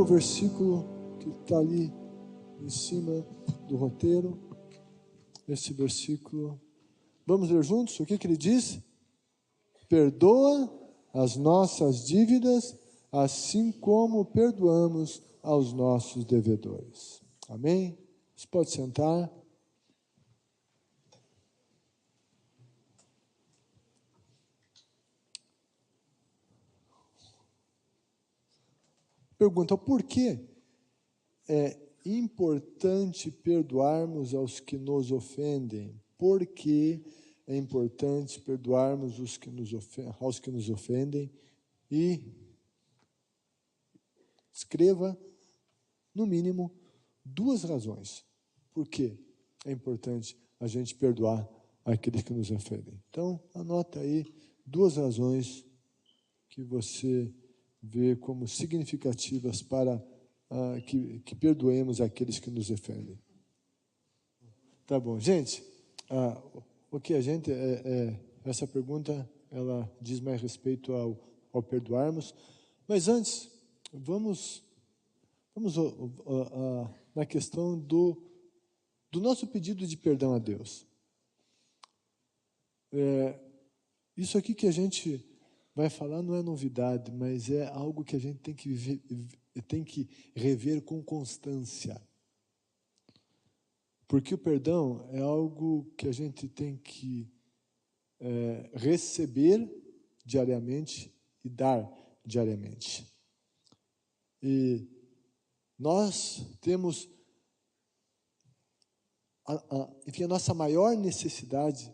o versículo que está ali em cima do roteiro. Esse versículo. Vamos ler juntos? O que ele diz? Perdoa as nossas dívidas, assim como perdoamos aos nossos devedores. Amém? Você pode sentar. Pergunta, por que é importante perdoarmos aos que nos ofendem? Por que é importante perdoarmos aos que nos ofendem? E escreva, no mínimo, 2 razões. Por que é importante a gente perdoar aqueles que nos ofendem? Então, anota aí 2 razões que você vê como significativas para que perdoemos aqueles que nos ofendem. Tá bom, gente. O que a gente essa pergunta ela diz mais respeito ao perdoarmos, mas antes vamos na questão do nosso pedido de perdão a Deus. Isso aqui que a gente vai falar não é novidade, mas é algo que a gente tem que rever com constância. Porque o perdão é algo que a gente tem que receber diariamente e dar diariamente. E nós temos, enfim, a nossa maior necessidade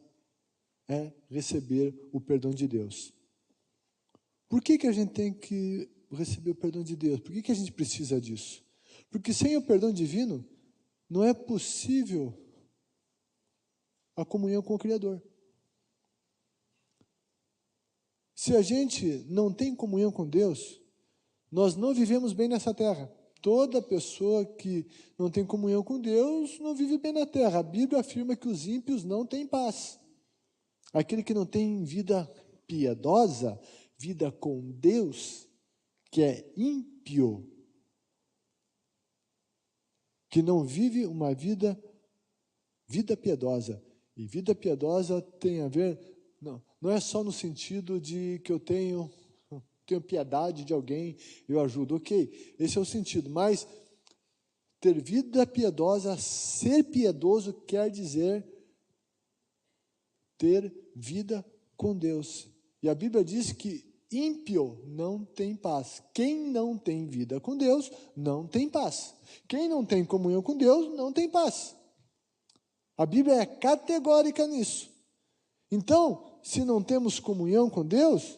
é receber o perdão de Deus. Por que a gente tem que receber o perdão de Deus? Por que a gente precisa disso? Porque sem o perdão divino, não é possível a comunhão com o Criador. Se a gente não tem comunhão com Deus, nós não vivemos bem nessa terra. Toda pessoa que não tem comunhão com Deus não vive bem na terra. A Bíblia afirma que os ímpios não têm paz. Aquele que não tem vida piedosa, vida com Deus, que é ímpio, que não vive uma vida piedosa. E vida piedosa tem a ver, não é só no sentido de que eu tenho piedade de alguém, eu ajudo, ok, esse é o sentido, mas ter vida piedosa, ser piedoso quer dizer ter vida com Deus. E a Bíblia diz que ímpio não tem paz. Quem não tem vida com Deus, não tem paz. Quem não tem comunhão com Deus, não tem paz. A Bíblia é categórica nisso. Então, se não temos comunhão com Deus,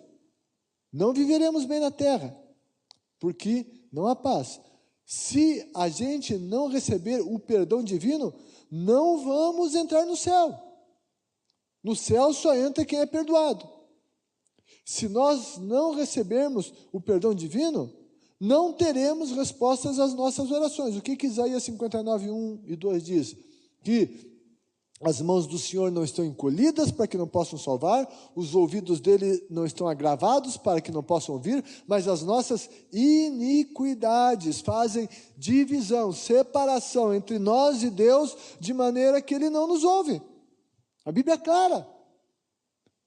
não viveremos bem na terra, porque não há paz. Se a gente não receber o perdão divino, não vamos entrar no céu. No céu só entra quem é perdoado. Se nós não recebermos o perdão divino, não teremos respostas às nossas orações. O que Isaías 59, 1 e 2 diz? Que as mãos do Senhor não estão encolhidas para que não possam salvar, os ouvidos dele não estão agravados para que não possam ouvir, mas as nossas iniquidades fazem divisão, separação entre nós e Deus, de maneira que ele não nos ouve. A Bíblia é clara.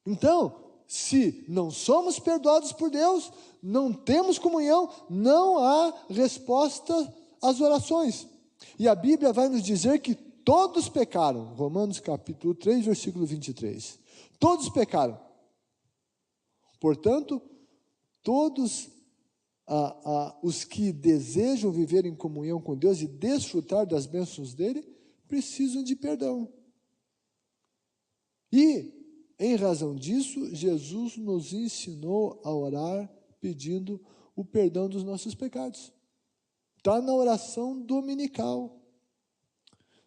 Então, se não somos perdoados por Deus, não temos comunhão, não há resposta às orações. E a Bíblia vai nos dizer que todos pecaram. Romanos capítulo 3, versículo 23. Todos pecaram. Portanto, todos os que desejam viver em comunhão com Deus e desfrutar das bênçãos dele, precisam de perdão. E, em razão disso, Jesus nos ensinou a orar pedindo o perdão dos nossos pecados. Está na oração dominical.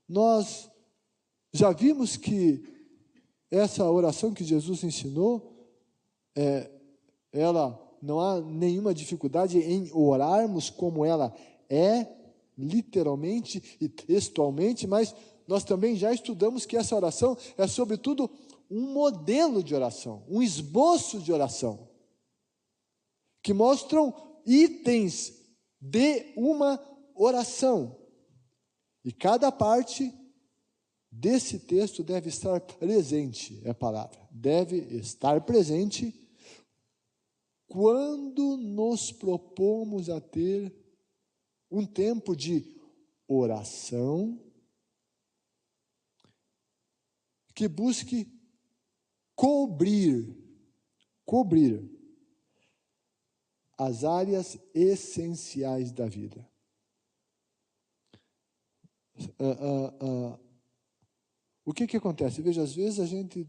Nós já vimos que essa oração que Jesus ensinou, ela não há nenhuma dificuldade em orarmos como ela é, literalmente e textualmente, mas nós também já estudamos que essa oração é, sobretudo, um modelo de oração, um esboço de oração, que mostram itens de uma oração. E cada parte desse texto deve estar presente, é a palavra, deve estar presente quando nos propomos a ter um tempo de oração que busque cobrir as áreas essenciais da vida. O que acontece? Veja, às vezes a gente,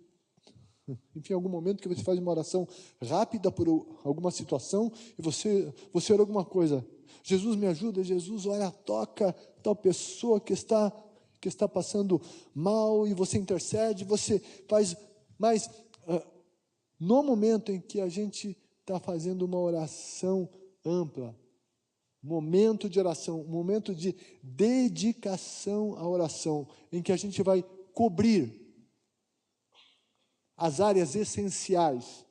enfim, em algum momento que você faz uma oração rápida por alguma situação, e você ora alguma coisa, Jesus me ajuda, Jesus, olha, toca tal pessoa que está passando mal, e você intercede, você faz, mas no momento em que a gente está fazendo uma oração ampla, momento de oração, momento de dedicação à oração, em que a gente vai cobrir as áreas essenciais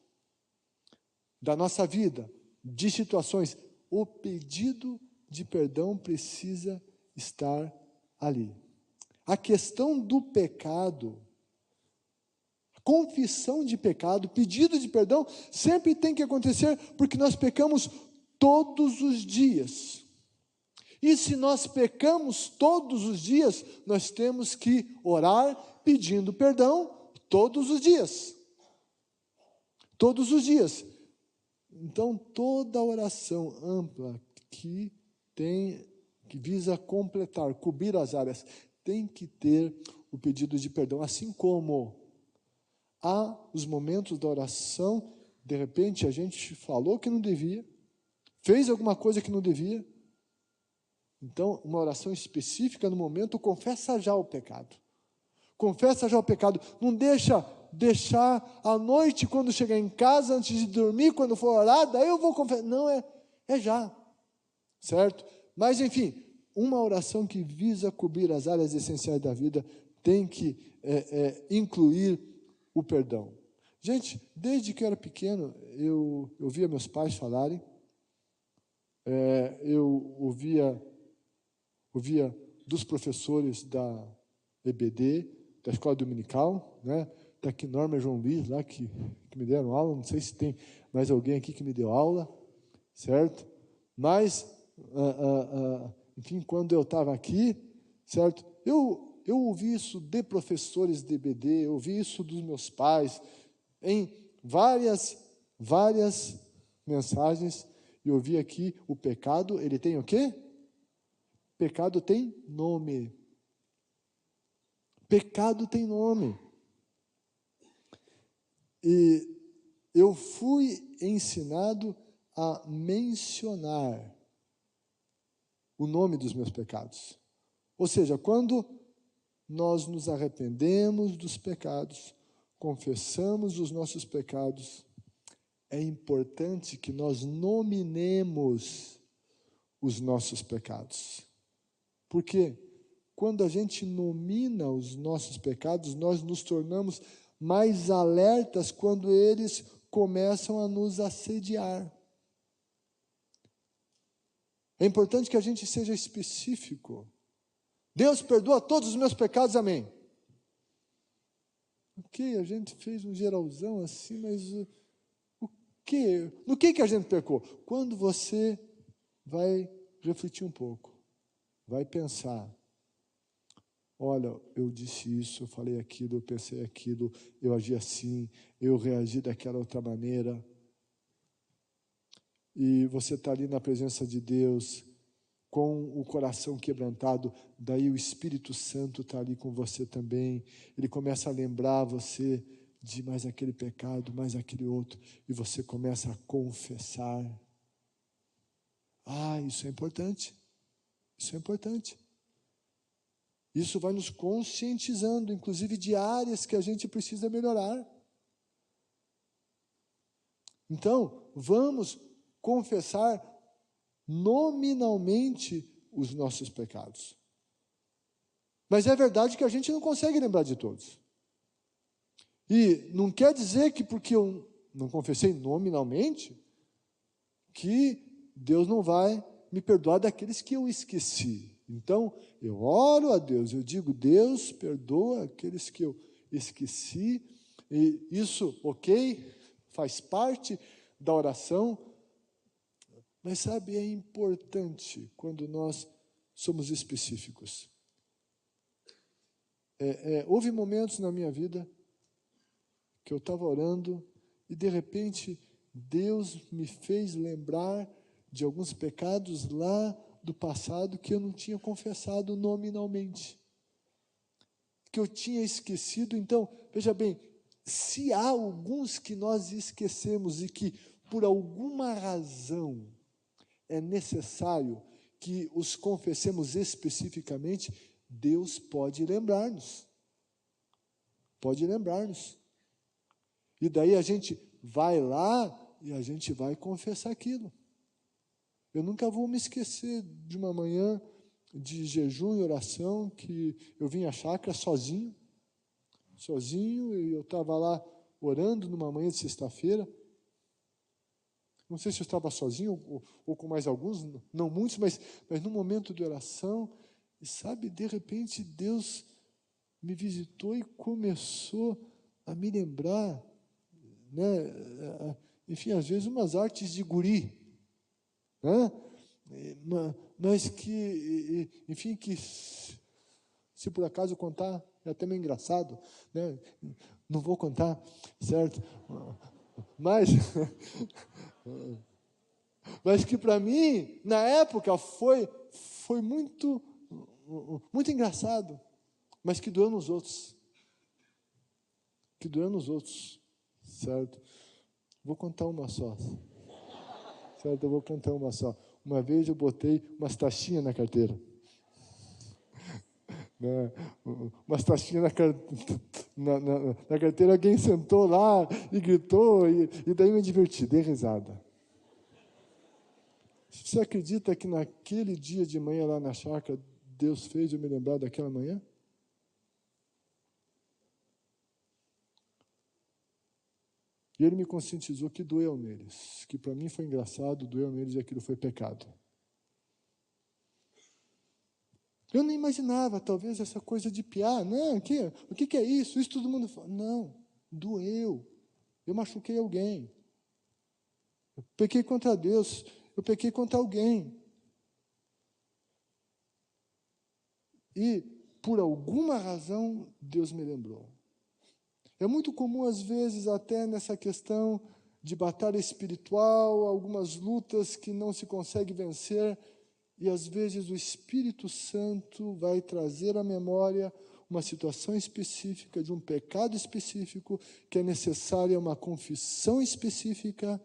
da nossa vida, de situações, o pedido de perdão precisa estar ali. A questão do pecado, confissão de pecado, pedido de perdão, sempre tem que acontecer, porque nós pecamos todos os dias. E se nós pecamos todos os dias, nós temos que orar pedindo perdão todos os dias. Todos os dias. Então, toda oração ampla que visa completar, cobrir as áreas, tem que ter o pedido de perdão, assim como há os momentos da oração, de repente a gente falou que não devia, fez alguma coisa que não devia. Então, uma oração específica no momento, confessa já o pecado. Confessa já o pecado. Não deixar à noite, quando chegar em casa, antes de dormir, quando for orar, daí eu vou confessar. Não, é já. Certo? Mas, enfim, uma oração que visa cobrir as áreas essenciais da vida tem que incluir o perdão. Gente, desde que eu era pequeno, eu ouvia meus pais falarem, eu ouvia dos professores da EBD, da Escola Dominical, né? Está aqui Norma e João Luiz, lá que me deram aula, não sei se tem mais alguém aqui que me deu aula, certo? Mas, enfim, quando eu estava aqui, certo? Eu ouvi isso de professores de EBD, eu ouvi isso dos meus pais, em várias mensagens, e eu vi aqui, o pecado, ele tem o quê? Pecado tem nome. Pecado tem nome. E eu fui ensinado a mencionar o nome dos meus pecados. Ou seja, quando nós nos arrependemos dos pecados, confessamos os nossos pecados, é importante que nós nominemos os nossos pecados. Porque quando a gente nomina os nossos pecados, nós nos tornamos mais alertas quando eles começam a nos assediar. É importante que a gente seja específico. Deus perdoa todos os meus pecados, amém. Ok, a gente fez um geralzão assim, mas no que a gente pecou? Quando você vai refletir um pouco, vai pensar, olha, eu disse isso, eu falei aquilo, eu pensei aquilo, eu agi assim, eu reagi daquela outra maneira. E você está ali na presença de Deus, com o coração quebrantado, daí o Espírito Santo está ali com você também, ele começa a lembrar você de mais aquele pecado, mais aquele outro, e você começa a confessar. Isso é importante, isso é importante. Isso vai nos conscientizando, inclusive de áreas que a gente precisa melhorar. Então, vamos confessar nominalmente os nossos pecados. Mas é verdade que a gente não consegue lembrar de todos. E não quer dizer que porque eu não confessei nominalmente, que Deus não vai me perdoar daqueles que eu esqueci. Então, eu oro a Deus, eu digo, Deus, perdoa aqueles que eu esqueci, e isso, ok, faz parte da oração, mas sabe, é importante quando nós somos específicos. Houve momentos na minha vida que eu estava orando e, de repente, Deus me fez lembrar de alguns pecados lá do passado que eu não tinha confessado nominalmente, que eu tinha esquecido. Então, veja bem, se há alguns que nós esquecemos e que, por alguma razão, é necessário que os confessemos especificamente, Deus pode lembrar-nos. Pode lembrar-nos. E daí a gente vai lá e a gente vai confessar aquilo. Eu nunca vou me esquecer de uma manhã de jejum e oração que eu vim à chácara sozinho, e eu estava lá orando numa manhã de sexta-feira. Não sei se eu estava sozinho ou com mais alguns, não muitos, mas no momento de oração, e sabe, de repente Deus me visitou e começou a me lembrar, né, enfim, às vezes umas artes de guri, né, mas que, enfim, que se por acaso contar, é até meio engraçado, né, não vou contar, certo? Mas que para mim, na época, foi muito engraçado, mas que doeu nos outros. Certo? Vou contar uma só. Certo? Eu vou contar uma só. Uma vez eu botei umas taxinhas na carteira. Né? Umas taxinhas na carteira, alguém sentou lá e gritou, e daí me diverti, dei risada. Você acredita que naquele dia de manhã lá na chácara, Deus fez eu me lembrar daquela manhã? E Ele me conscientizou que doeu neles, que para mim foi engraçado, doeu neles e aquilo foi pecado. Eu nem imaginava, talvez, essa coisa de piar. Não, o que é isso? Isso todo mundo fala. Não, doeu. Eu machuquei alguém. Eu pequei contra Deus. Eu pequei contra alguém. E, por alguma razão, Deus me lembrou. É muito comum, às vezes, até nessa questão de batalha espiritual, algumas lutas que não se consegue vencer, e às vezes o Espírito Santo vai trazer à memória uma situação específica, de um pecado específico, que é necessária uma confissão específica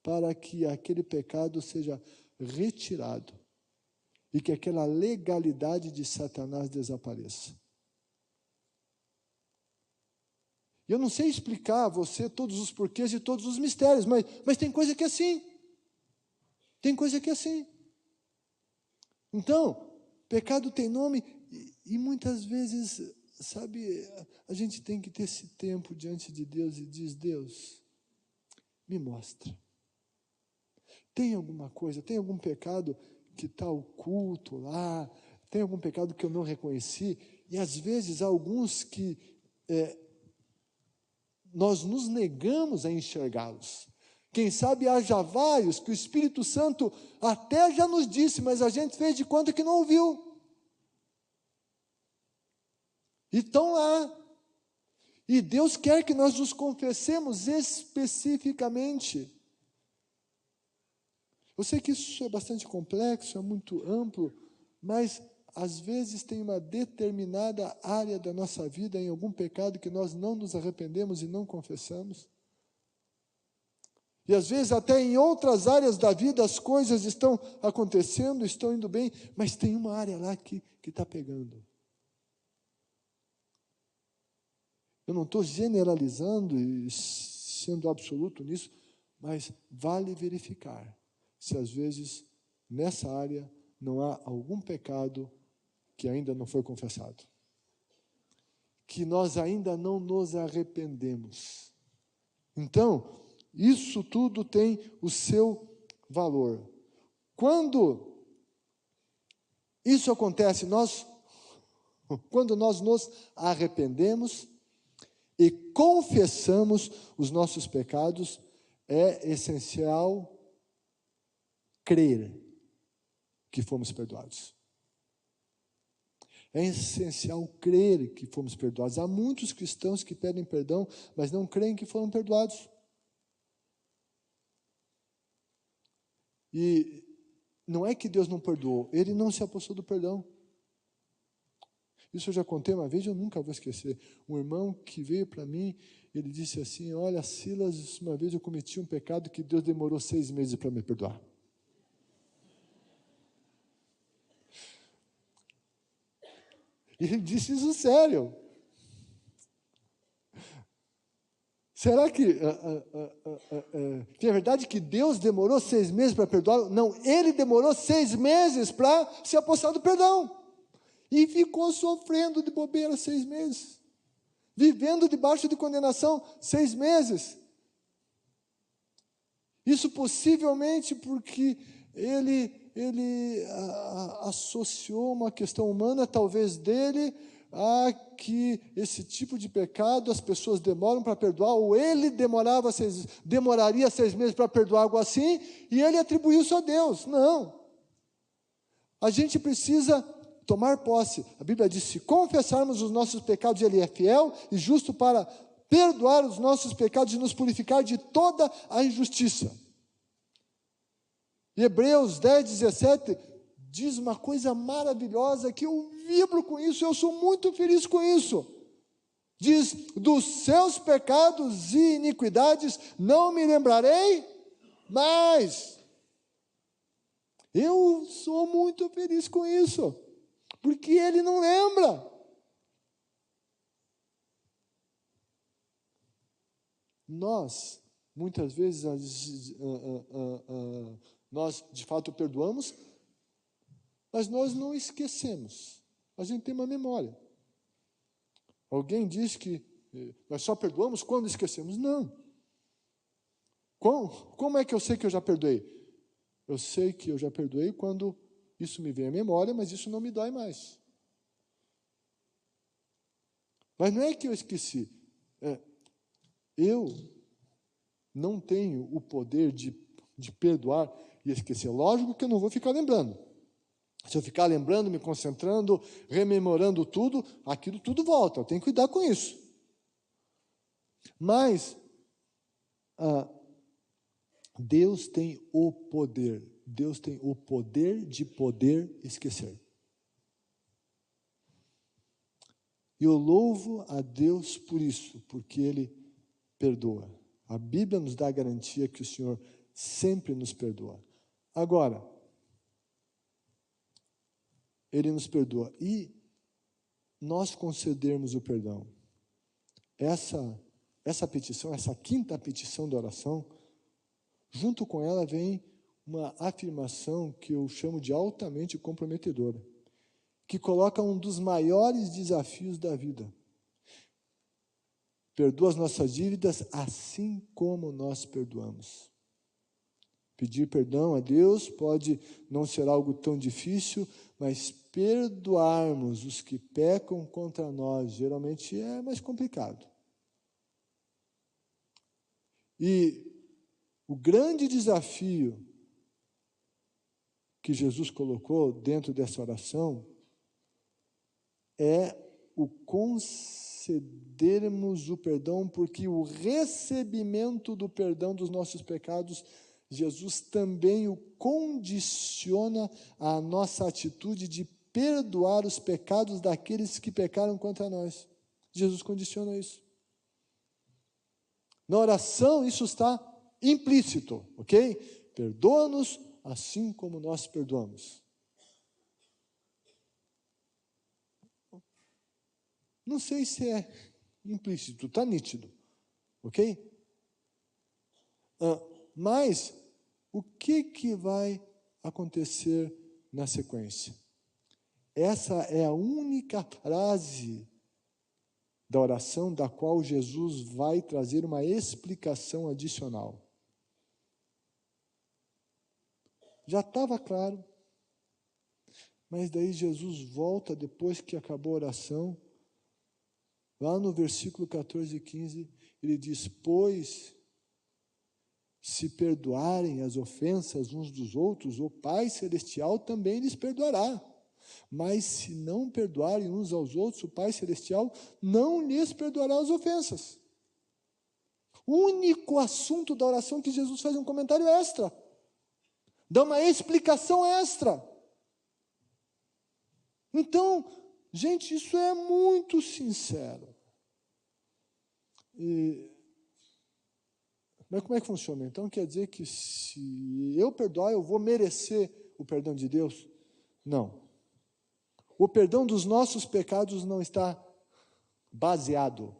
para que aquele pecado seja retirado e que aquela legalidade de Satanás desapareça. Eu não sei explicar a você todos os porquês e todos os mistérios, mas tem coisa que é assim. Tem coisa que é assim. Então, pecado tem nome e muitas vezes, sabe, a gente tem que ter esse tempo diante de Deus e diz, Deus, me mostra. Tem alguma coisa, tem algum pecado que está oculto lá, tem algum pecado que eu não reconheci, e às vezes há alguns que nós nos negamos a enxergá-los. Quem sabe haja vários que o Espírito Santo até já nos disse, mas a gente fez de conta que não ouviu. E estão lá. E Deus quer que nós nos confessemos especificamente. Eu sei que isso é bastante complexo, é muito amplo, mas às vezes tem uma determinada área da nossa vida em algum pecado que nós não nos arrependemos e não confessamos. E às vezes até em outras áreas da vida as coisas estão acontecendo, estão indo bem, mas tem uma área lá que está pegando. Eu não estou generalizando e sendo absoluto nisso, mas vale verificar se às vezes nessa área não há algum pecado que ainda não foi confessado, que nós ainda não nos arrependemos. Então, isso tudo tem o seu valor. Quando isso acontece, quando nós nos arrependemos e confessamos os nossos pecados, é essencial crer que fomos perdoados. É essencial crer que fomos perdoados. Há muitos cristãos que pedem perdão, mas não creem que foram perdoados. E não é que Deus não perdoou, Ele não se apossou do perdão. Isso eu já contei uma vez, eu nunca vou esquecer. Um irmão que veio para mim, ele disse assim: olha, Silas, uma vez eu cometi um pecado que Deus demorou 6 meses para me perdoar. E ele disse isso sério. Será que é verdade que Deus demorou 6 meses para perdoar? Não, Ele demorou 6 meses para se apossar do perdão. E ficou sofrendo de bobeira 6 meses. Vivendo debaixo de condenação 6 meses. Isso possivelmente porque ele associou uma questão humana, talvez dele, a que esse tipo de pecado as pessoas demoram para perdoar, ou ele demoraria 6 meses para perdoar algo assim, e ele atribuiu isso a Deus. Não. A gente precisa tomar posse. A Bíblia diz: se confessarmos os nossos pecados, Ele é fiel e justo para perdoar os nossos pecados e nos purificar de toda a injustiça. E Hebreus 10, 17 diz uma coisa maravilhosa que eu vibro com isso, eu sou muito feliz com isso. Diz: dos seus pecados e iniquidades não me lembrarei mais. Eu sou muito feliz com isso, porque Ele não lembra. Nós, muitas vezes, nós de fato perdoamos, mas nós não esquecemos. A gente tem uma memória. Alguém diz que nós só perdoamos quando esquecemos. Não. Como é que eu sei que eu já perdoei? Eu sei que eu já perdoei quando isso me vem à memória, mas isso não me dói mais. Mas não é que eu esqueci. Eu não tenho o poder de perdoar e esquecer. Lógico que eu não vou ficar lembrando. Se eu ficar lembrando, me concentrando, rememorando tudo, aquilo tudo volta. Eu tenho que cuidar com isso. Mas Deus tem o poder. Deus tem o poder de poder esquecer. E eu louvo a Deus por isso, porque Ele perdoa. A Bíblia nos dá a garantia que o Senhor sempre nos perdoa. Agora, Ele nos perdoa. E nós concedermos o perdão. Essa petição, essa quinta petição da oração, junto com ela vem uma afirmação que eu chamo de altamente comprometedora, que coloca um dos maiores desafios da vida. Perdoa as nossas dívidas assim como nós perdoamos. Pedir perdão a Deus pode não ser algo tão difícil, mas perdoarmos os que pecam contra nós geralmente é mais complicado. E o grande desafio que Jesus colocou dentro dessa oração é o concedermos o perdão, porque o recebimento do perdão dos nossos pecados, Jesus também o condiciona à nossa atitude de perdoar os pecados daqueles que pecaram contra nós. Jesus condiciona isso. Na oração, isso está implícito, ok? Perdoa-nos assim como nós perdoamos. Não sei se é implícito, está nítido, ok? Mas o que vai acontecer na sequência? Essa é a única frase da oração da qual Jesus vai trazer uma explicação adicional. Já estava claro. Mas daí Jesus volta, depois que acabou a oração, lá no versículo 14 e 15, ele diz: pois, se perdoarem as ofensas uns dos outros, o Pai Celestial também lhes perdoará. Mas se não perdoarem uns aos outros, o Pai Celestial não lhes perdoará as ofensas. O único assunto da oração que Jesus faz um comentário extra, dá uma explicação extra. Então, gente, isso é muito sincero. Mas como é que funciona? Então quer dizer que se eu perdoar, eu vou merecer o perdão de Deus? Não. O perdão dos nossos pecados não está baseado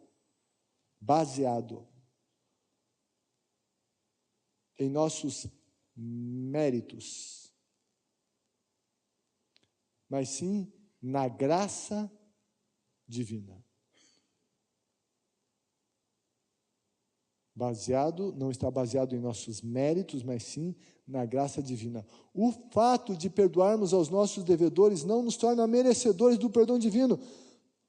em nossos méritos, mas sim na graça divina. Não está baseado em nossos méritos, mas sim na graça divina. O fato de perdoarmos aos nossos devedores não nos torna merecedores do perdão divino,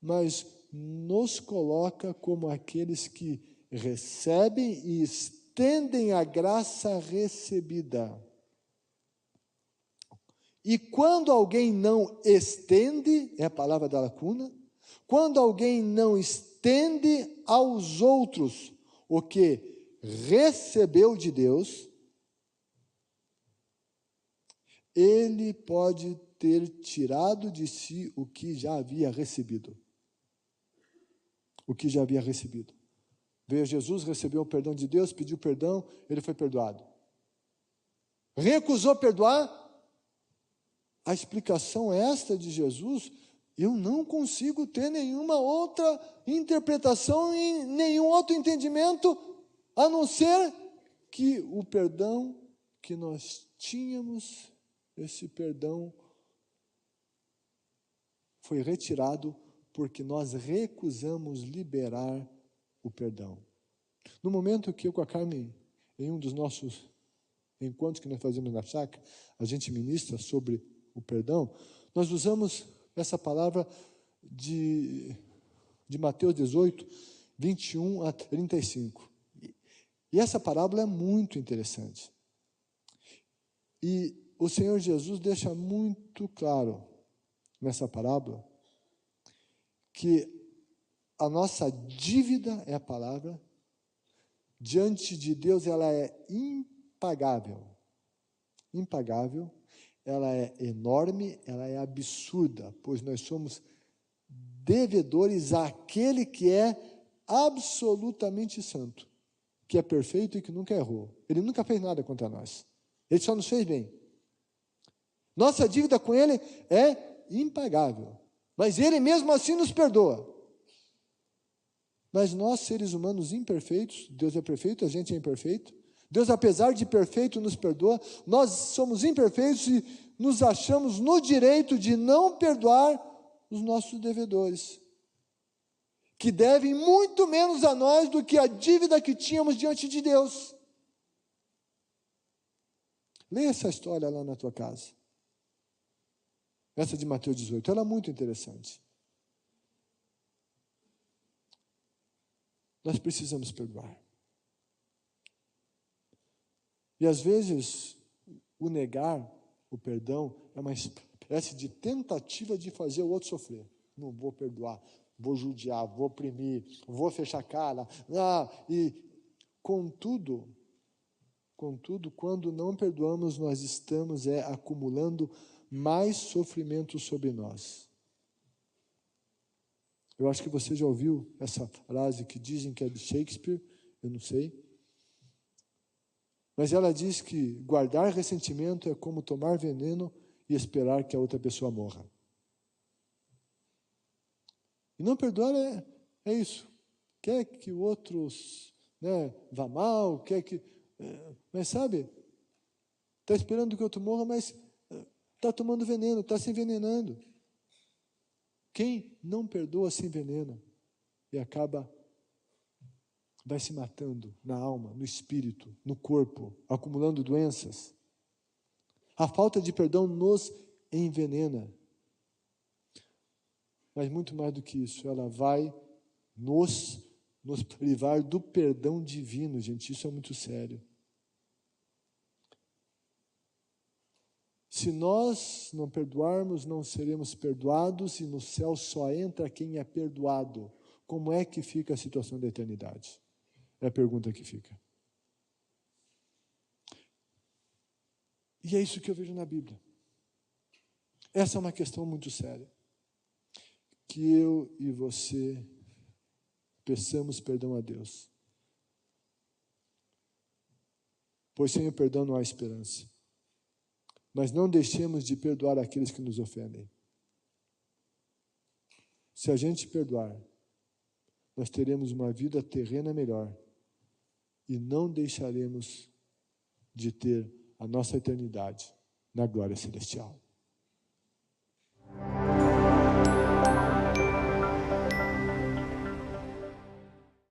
mas nos coloca como aqueles que recebem e estendem a graça recebida. E quando alguém não estende, é a palavra da lacuna, quando alguém não estende aos outros o que recebeu de Deus, ele pode ter tirado de si o que já havia recebido. O que já havia recebido. Veio Jesus, recebeu o perdão de Deus, pediu perdão, ele foi perdoado. Recusou perdoar? A explicação esta de Jesus, eu não consigo ter nenhuma outra interpretação e nenhum outro entendimento, a não ser que o perdão que nós tínhamos, esse perdão foi retirado porque nós recusamos liberar o perdão. No momento que eu com a Carmen, em um dos nossos encontros que nós fazemos na chácara, a gente ministra sobre o perdão, nós usamos essa palavra de Mateus 18, 21 a 35. E essa parábola é muito interessante. E o Senhor Jesus deixa muito claro nessa parábola que a nossa dívida, é a palavra, diante de Deus ela é impagável. Impagável, ela é enorme, ela é absurda, pois nós somos devedores àquele que é absolutamente santo, que é perfeito e que nunca errou. Ele nunca fez nada contra nós. Ele só nos fez bem. Nossa dívida com Ele é impagável, mas Ele mesmo assim nos perdoa. Mas nós, seres humanos imperfeitos, Deus é perfeito, a gente é imperfeito, Deus, apesar de perfeito, nos perdoa, nós somos imperfeitos e nos achamos no direito de não perdoar os nossos devedores, que devem muito menos a nós do que a dívida que tínhamos diante de Deus. Leia essa história lá na tua casa. Essa de Mateus 18, ela é muito interessante. Nós precisamos perdoar. E às vezes, o negar o perdão é uma espécie de tentativa de fazer o outro sofrer. Não vou perdoar, vou judiar, vou oprimir, vou fechar a cara. E contudo, quando não perdoamos, nós estamos acumulando mais sofrimento sobre nós. Eu acho que você já ouviu essa frase que dizem que é de Shakespeare, eu não sei. Mas ela diz que guardar ressentimento é como tomar veneno e esperar que a outra pessoa morra. E não perdoar é isso. Quer que o outro vá mal, quer que... mas sabe, está esperando que o outro morra, mas está tomando veneno, está se envenenando. Quem não perdoa se envenena e vai se matando na alma, no espírito, no corpo, acumulando doenças. A falta de perdão nos envenena. Mas muito mais do que isso, ela vai nos privar do perdão divino, gente. Isso é muito sério. Se nós não perdoarmos, não seremos perdoados, e no céu só entra quem é perdoado. Como é que fica a situação da eternidade? É a pergunta que fica. E é isso que eu vejo na Bíblia. Essa é uma questão muito séria. Que eu e você peçamos perdão a Deus. Pois sem o perdão não há esperança. Mas não deixemos de perdoar aqueles que nos ofendem. Se a gente perdoar, nós teremos uma vida terrena melhor e não deixaremos de ter a nossa eternidade na glória celestial.